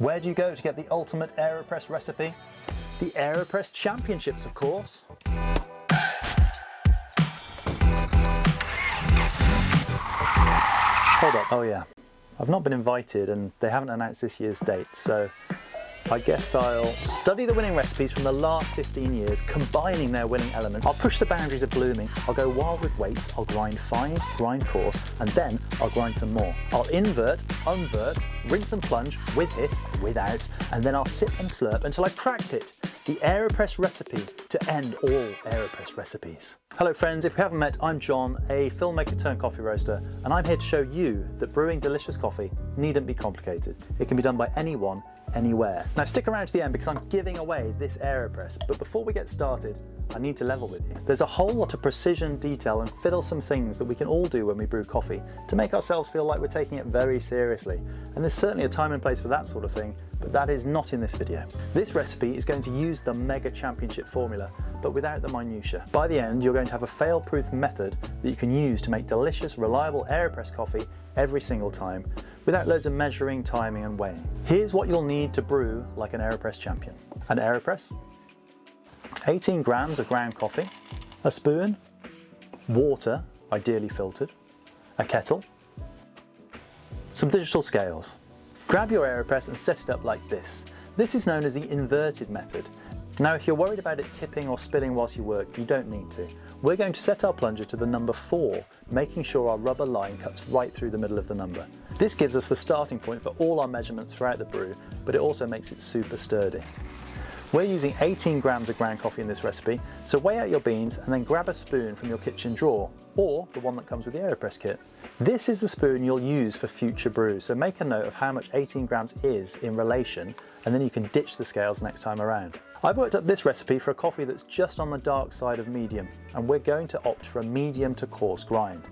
Where do you go to get the ultimate Aeropress recipe? The Aeropress Championships, of course. Hold up, oh yeah. I've not been invited and they haven't announced this year's date, so I guess I'll study the winning recipes from the last 15 years, combining their winning elements. I'll push the boundaries of blooming, I'll go wild with weights, I'll grind fine, grind coarse, and then I'll grind some more. I'll invert, unvert, rinse and plunge, with hit, without, and then I'll sip and slurp until I've cracked it. The Aeropress recipe to end all Aeropress recipes. Hello friends, if we haven't met, I'm John, a filmmaker turned coffee roaster, and I'm here to show you that brewing delicious coffee needn't be complicated. It can be done by anyone, anywhere. Now stick around to the end because I'm giving away this Aeropress, but before we get started, I need to level with you. There's a whole lot of precision, detail and fiddlesome things that we can all do when we brew coffee to make ourselves feel like we're taking it very seriously. And there's certainly a time and place for that sort of thing, but that is not in this video. This recipe is going to use the Mega Championship formula, but without the minutiae. By the end, you're going to have a fail-proof method that you can use to make delicious, reliable Aeropress coffee every single time, without loads of measuring, timing and weighing. Here's what you'll need to brew like an Aeropress champion. An Aeropress, 18 grams of ground coffee, a spoon, water, ideally filtered, a kettle, some digital scales. Grab your Aeropress and set it up like this. This is known as the inverted method. Now if you're worried about it tipping or spilling whilst you work, you don't need to. We're going to set our plunger to the number 4, making sure our rubber line cuts right through the middle of the number. This gives us the starting point for all our measurements throughout the brew, but it also makes it super sturdy. We're using 18 grams of ground coffee in this recipe, so weigh out your beans and then grab a spoon from your kitchen drawer, or the one that comes with the Aeropress kit. This is the spoon you'll use for future brews, so make a note of how much 18 grams is in relation, and then you can ditch the scales next time around. I've worked up this recipe for a coffee that's just on the dark side of medium, and we're going to opt for a medium to coarse grind.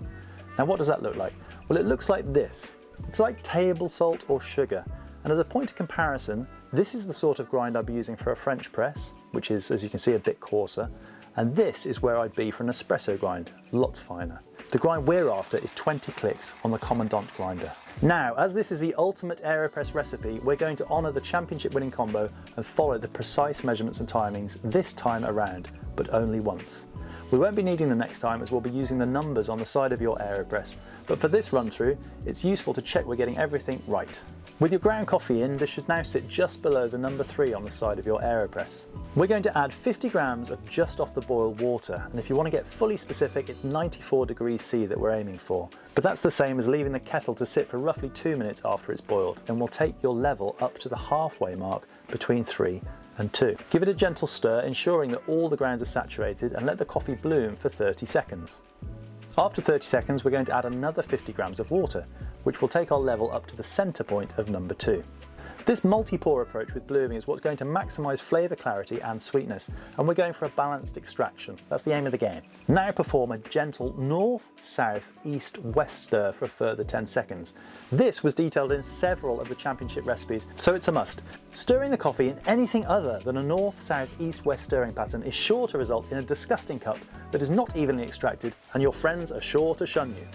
Now what does that look like? Well, it looks like this. It's like table salt or sugar, and as a point of comparison, this is the sort of grind I'd be using for a French press, which is, as you can see, a bit coarser, and this is where I'd be for an espresso grind, lots finer. The grind we're after is 20 clicks on the Commandant grinder. Now, as this is the ultimate Aeropress recipe, we're going to honour the championship winning combo and follow the precise measurements and timings this time around, but only once. We won't be needing them next time as we'll be using the numbers on the side of your Aeropress, but for this run through, it's useful to check we're getting everything right. With your ground coffee in, this should now sit just below the number 3 on the side of your Aeropress. We're going to add 50 grams of just off the boil water, and if you want to get fully specific, it's 94 degrees C that we're aiming for. But that's the same as leaving the kettle to sit for roughly 2 minutes after it's boiled, and we'll take your level up to the halfway mark between 3 and 2. Give it a gentle stir, ensuring that all the grounds are saturated, and let the coffee bloom for 30 seconds. After 30 seconds, we're going to add another 50 grams of water, which will take our level up to the centre point of number 2. This multi-pour approach with blooming is what's going to maximise flavour clarity and sweetness, and we're going for a balanced extraction. That's the aim of the game. Now perform a gentle north, south, east, west stir for a further 10 seconds. This was detailed in several of the championship recipes, so it's a must. Stirring the coffee in anything other than a north, south, east, west stirring pattern is sure to result in a disgusting cup that is not evenly extracted, and your friends are sure to shun you.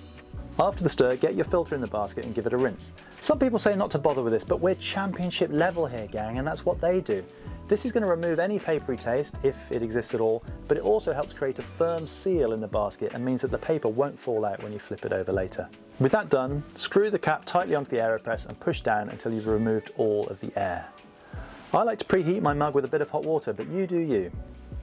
After the stir, get your filter in the basket and give it a rinse. Some people say not to bother with this, but we're championship level here, gang, and that's what they do. This is going to remove any papery taste, if it exists at all, but it also helps create a firm seal in the basket and means that the paper won't fall out when you flip it over later. With that done, screw the cap tightly onto the Aeropress and push down until you've removed all of the air. I like to preheat my mug with a bit of hot water, but you do you.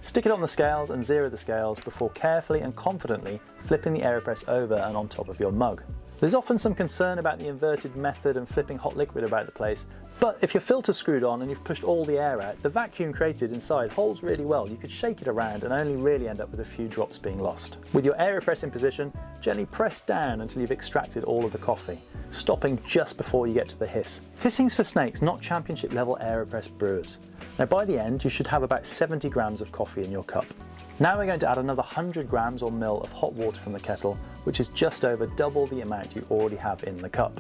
Stick it on the scales and zero the scales before carefully and confidently flipping the Aeropress over and on top of your mug. There's often some concern about the inverted method and flipping hot liquid about the place, but if your filter's screwed on and you've pushed all the air out, the vacuum created inside holds really well. You could shake it around and only really end up with a few drops being lost. With your Aeropress in position, gently press down until you've extracted all of the coffee, stopping just before you get to the hiss. Hissing's for snakes, not championship level Aeropress brewers. Now by the end, you should have about 70 grams of coffee in your cup. Now we're going to add another 100 grams or mil of hot water from the kettle, which is just over double the amount you already have in the cup.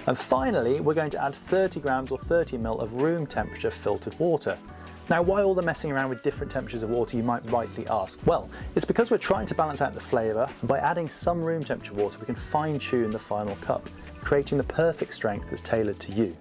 And finally, we're going to add 30 grams or 30 ml of room temperature filtered water. Now, why all the messing around with different temperatures of water, you might rightly ask? Well, it's because we're trying to balance out the flavour, and by adding some room temperature water, we can fine tune the final cup, creating the perfect strength that's tailored to you.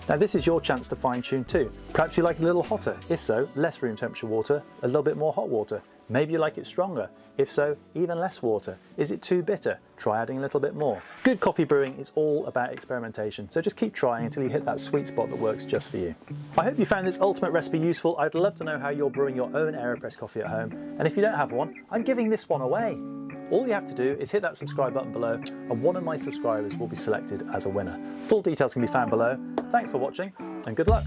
Now this is your chance to fine tune too. Perhaps you like it a little hotter. If so, less room temperature water, a little bit more hot water. Maybe you like it stronger. If so, even less water. Is it too bitter? Try adding a little bit more. Good coffee brewing is all about experimentation, so just keep trying until you hit that sweet spot that works just for you. I hope you found this ultimate recipe useful. I'd love to know how you're brewing your own Aeropress coffee at home, and if you don't have one, I'm giving this one away. All you have to do is hit that subscribe button below and one of my subscribers will be selected as a winner. Full details can be found below. Thanks for watching and good luck.